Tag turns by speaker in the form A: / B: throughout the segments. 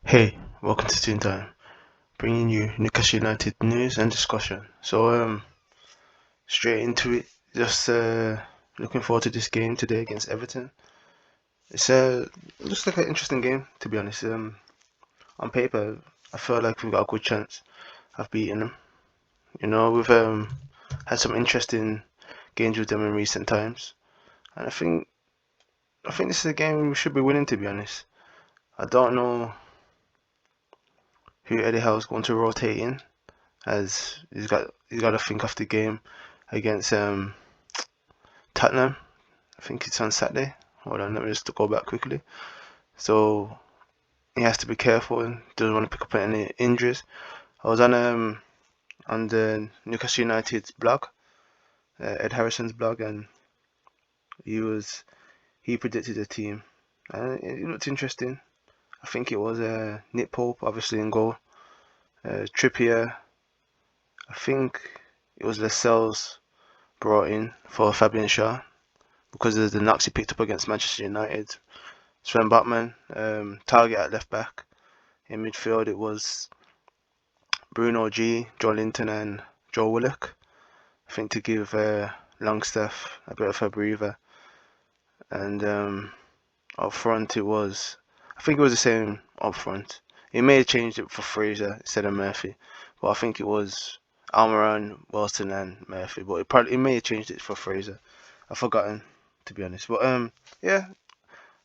A: Hey, welcome to Toontyme, bringing you Newcastle United news and discussion. Straight into it. Just looking forward to this game today against Everton. It's looks like an interesting game, to be honest. On paper, I feel like we've got a good chance of beating them. We've had some interesting games with them in recent times, and I think this is a game we should be winning, to be honest. I don't know who Eddie Howe's going to rotate in, as he's got to think of the game against Tottenham. I think it's on Saturday. Hold on, let me just go back quickly. So he has to be careful and doesn't want to pick up any injuries. I was on the Newcastle United blog, Ed Harrison's blog, and he predicted a team, and it looked interesting. I think it was Nick Pope, obviously in goal, Trippier. I think it was Lascelles brought in for Fabian Shaw because of the knocks he picked up against Manchester United. Sven Botman, target at left back. In midfield, it was Bruno G, Joe Linton, and Joe Willock. I think to give Longstaff a bit of a breather. And up front, I think it was the same up front. He may have changed it for Fraser instead of Murphy, but I think it was Almiron, Wilson, and Murphy. But he may have changed it for Fraser. I've forgotten, to be honest. But yeah,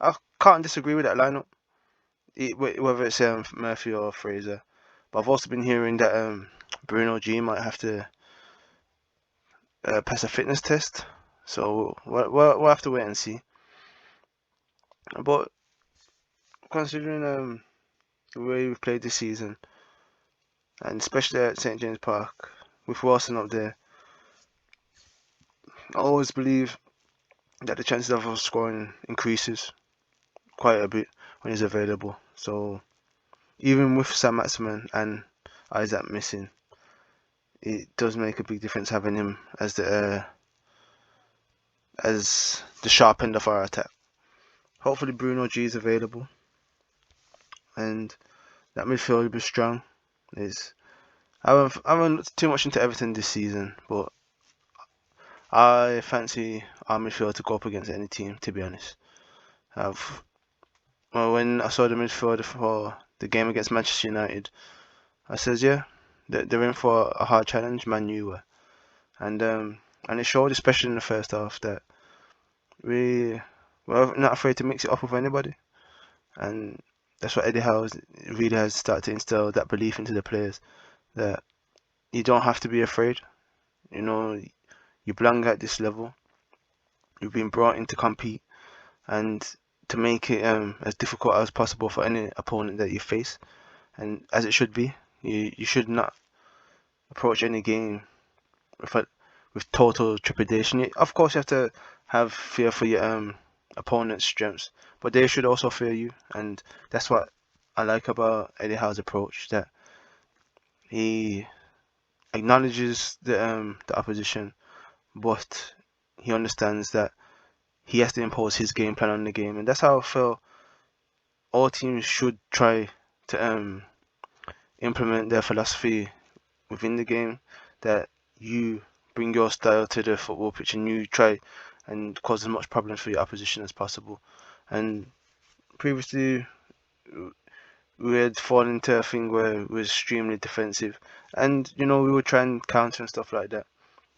A: I can't disagree with that lineup, whether it's Murphy or Fraser. But I've also been hearing that Bruno G might have to pass a fitness test, so we'll have to wait and see. But considering the way we've played this season, and especially at St James Park with Wilson up there, I always believe that the chances of us scoring increases quite a bit when he's available. So even with Sam Maximin and Isaac missing, it does make a big difference having him as the sharp end of our attack. Hopefully Bruno G is available, and that midfield will be strong. I haven't looked too much into Everton this season, but I fancy our midfield to go up against any team, to be honest. When I saw the midfield for the game against Manchester United, I says, yeah, they're in for a hard challenge. Man U were, and it showed, especially in the first half, that we're not afraid to mix it up with anybody, and that's what Eddie Howe really has started to instill, that belief into the players, that you don't have to be afraid. You belong at this level. You've been brought in to compete and to make it as difficult as possible for any opponent that you face, and as it should be. You should not approach any game with total trepidation. Of course, you have to have fear for your opponent's strengths, but they should also fear you, and that's what I like about Eddie Howe's approach. That he acknowledges the opposition, but he understands that he has to impose his game plan on the game, and that's how I feel all teams should try to implement their philosophy within the game. That you bring your style to the football pitch and you try and cause as much problems for your opposition as possible. And previously, we had fallen into a thing where we were extremely defensive, and we would try and counter and stuff like that.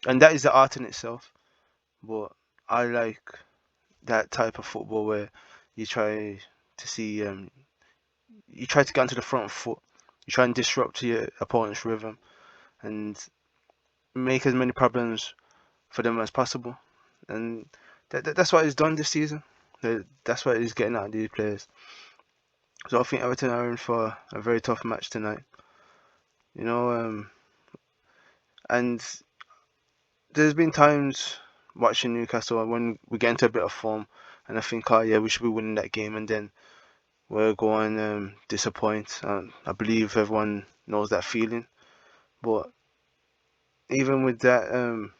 A: And that is the art in itself. But I like that type of football where you try to see, you try to get onto the front foot, you try and disrupt your opponent's rhythm and make as many problems for them as possible. And that's what he's done this season. That's what he's getting out of these players. So I think Everton are in for a very tough match tonight. And there's been times watching Newcastle when we get into a bit of form, and I think, oh yeah, we should be winning that game, and then we're going disappoint. I believe everyone knows that feeling. But even with that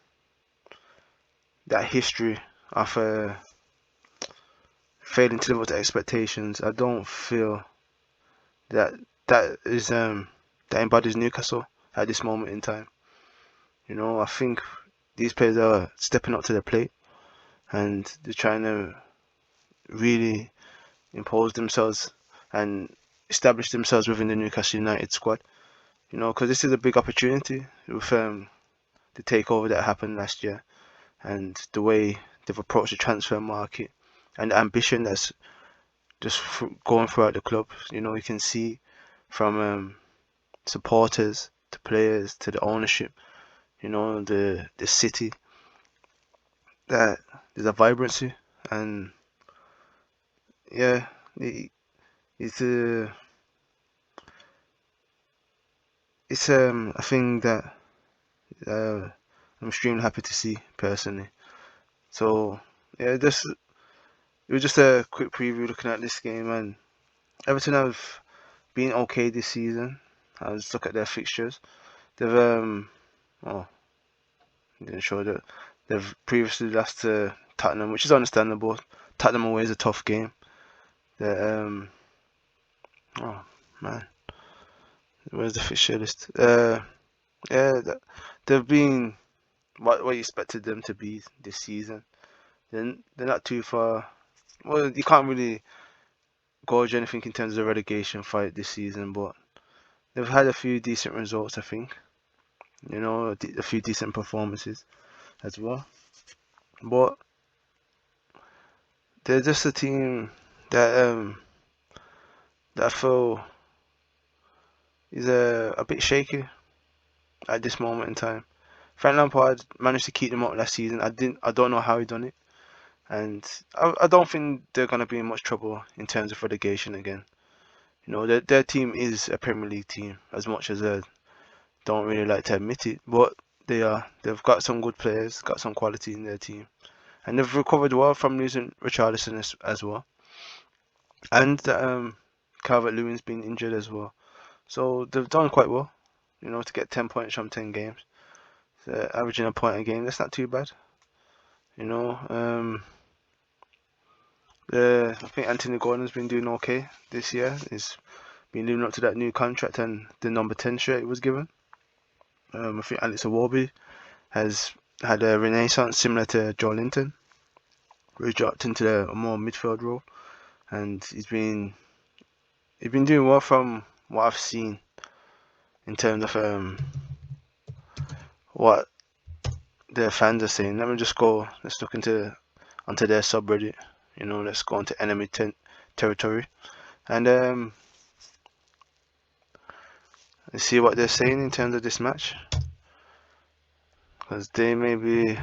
A: history of failing to live up to expectations, I don't feel that that is that embodies Newcastle at this moment in time. I think these players are stepping up to the plate and they're trying to really impose themselves and establish themselves within the Newcastle United squad. Because this is a big opportunity with the takeover that happened last year and the way they've approached the transfer market and the ambition that's just going throughout the club. You can see from supporters to players to the ownership, the city, that there's a vibrancy, and yeah, it's a it's a thing that uh, I'm extremely happy to see personally. So yeah, it was just a quick preview looking at this game, and Everton have been okay this season. I just look at their fixtures. They've oh, didn't show that they've previously lost to Tottenham, which is understandable. Tottenham away is a tough game. They oh man, where's the fixture list? Yeah, they've been what you expected them to be this season. They're not too far. Well, you can't really gauge anything in terms of the relegation fight this season, but they've had a few decent results, I think. A few decent performances as well. But they're just a team that I feel is a bit shaky at this moment in time. Frank Lampard managed to keep them up last season. I don't know how he done it, and I don't think they're gonna be in much trouble in terms of relegation again. Their team is a Premier League team, as much as I don't really like to admit it, but they are. They've got some good players, got some quality in their team, and they've recovered well from losing Richarlison as well, and Calvert-Lewin's been injured as well. So they've done quite well, to get 10 points from 10 games. So averaging a point a game, that's not too bad. You know, um, I think Anthony Gordon's been doing okay this year. He's been living up to that new contract and the number 10 shirt he was given. I think Alex Iwobi has had a renaissance similar to Joe Linton, where he dropped into a more midfield role, and he's been doing well from what I've seen in terms of what the fans are saying. Let's look onto their subreddit. Let's go into enemy territory and let's see what they're saying in terms of this match, because they may be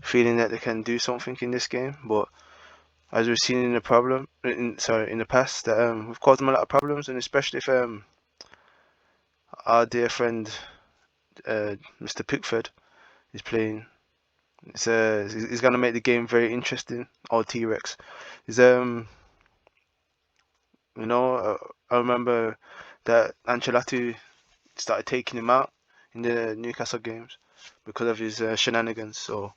A: feeling that they can do something in this game, but as we've seen in the past, that we've caused them a lot of problems, and especially if our dear friend Mr. Pickford is playing. He's gonna make the game very interesting. Or T-Rex. He's I remember that Ancelotti started taking him out in the Newcastle games because of his shenanigans. So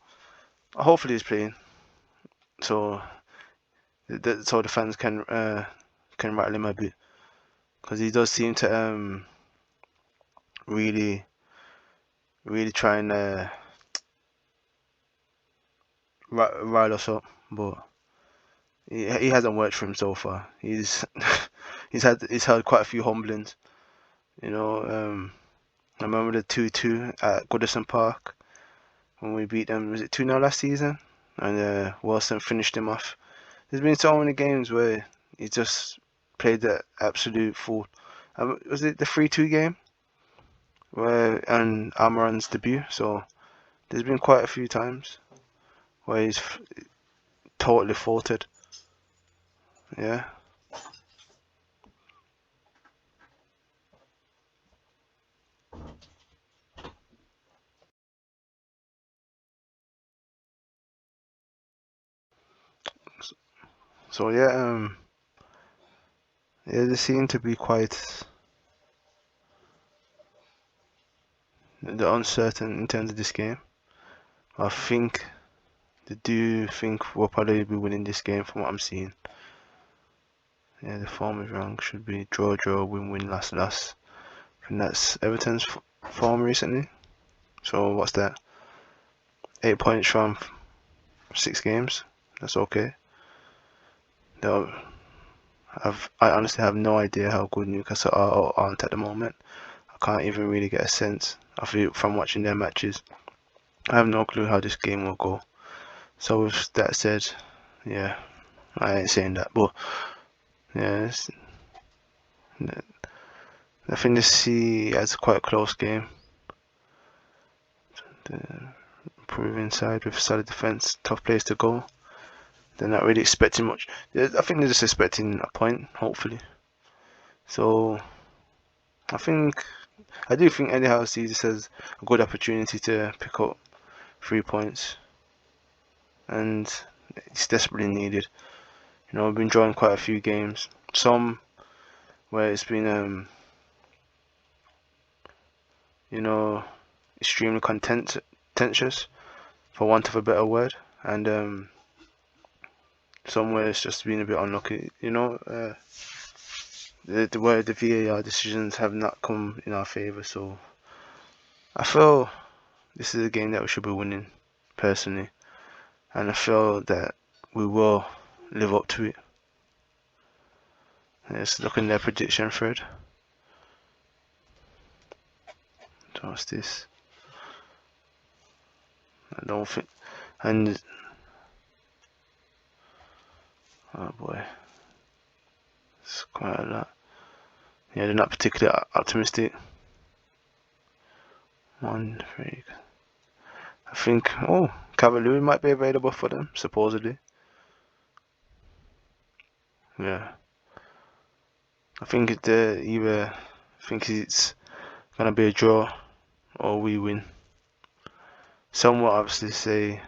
A: hopefully he's playing, so the fans can rattle him a bit, because he does seem to really really try and rile us up, but he hasn't worked for him so far. He's he's held quite a few humblings. I remember the 2-2 at Goodison Park when we beat them. Was it 2-0 last season? And Wilson finished him off. There's been so many games where he just played the absolute fool. Was it the 3-2 game and Almiron's debut? So there's been quite a few times where he's totally faltered. Yeah. So yeah, they seem to be quite uncertain in terms of this game. I think they do think we'll probably be winning this game from what I'm seeing. Yeah, the form is wrong. Should be draw, draw, win, win, loss, loss. And that's Everton's form recently. So what's that? 8 points from 6 games. That's okay. Though I honestly have no idea how good Newcastle are or aren't at the moment. I can't even really get a sense of it from watching their matches. I have no clue how this game will go. So with that said, yeah, I ain't saying that, but yeah, I think the C has quite a close game. The improving side with solid defense, tough place to go. They're not really expecting much. I think they're just expecting a point, hopefully. So I do think Eddie Howe sees this as a good opportunity to pick up 3 points, and it's desperately needed. We've been drawing quite a few games. Some where it's been extremely contentious, for want of a better word, and somewhere it's just been a bit unlucky. Where the VAR decisions have not come in our favour. So I feel this is a game that we should be winning, personally, and I feel that we will live up to it. Let's look in their prediction thread. So what's this? I don't think, and oh boy, it's quite a lot. Yeah, they're not particularly optimistic. 1, 3. I think, Cavalier might be available for them, supposedly. Yeah. I think it's gonna be a draw or we win. Some will obviously say,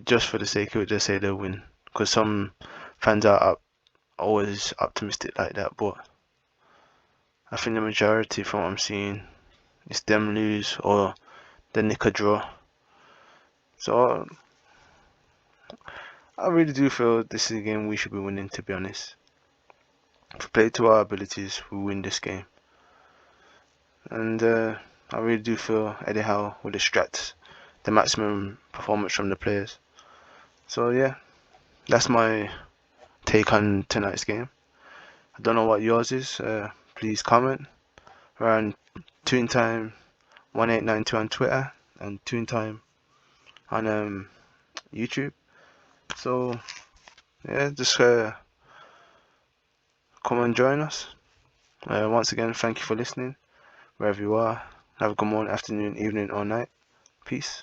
A: just for the sake of it, they say they'll win. Because some fans are always optimistic like that, but I think the majority from what I'm seeing is them lose or the nick a draw. So I really do feel this is a game we should be winning, to be honest. If we play to our abilities, we win this game. And I really do feel Eddie Howe will extract the maximum performance from the players. So yeah, that's my take on tonight's game. I don't know what yours is. Please comment. Around Toontyme 1892 on Twitter and Toontyme on YouTube. So yeah, just come and join us. Once again, thank you for listening, wherever you are. Have a good morning, afternoon, evening, or night. Peace.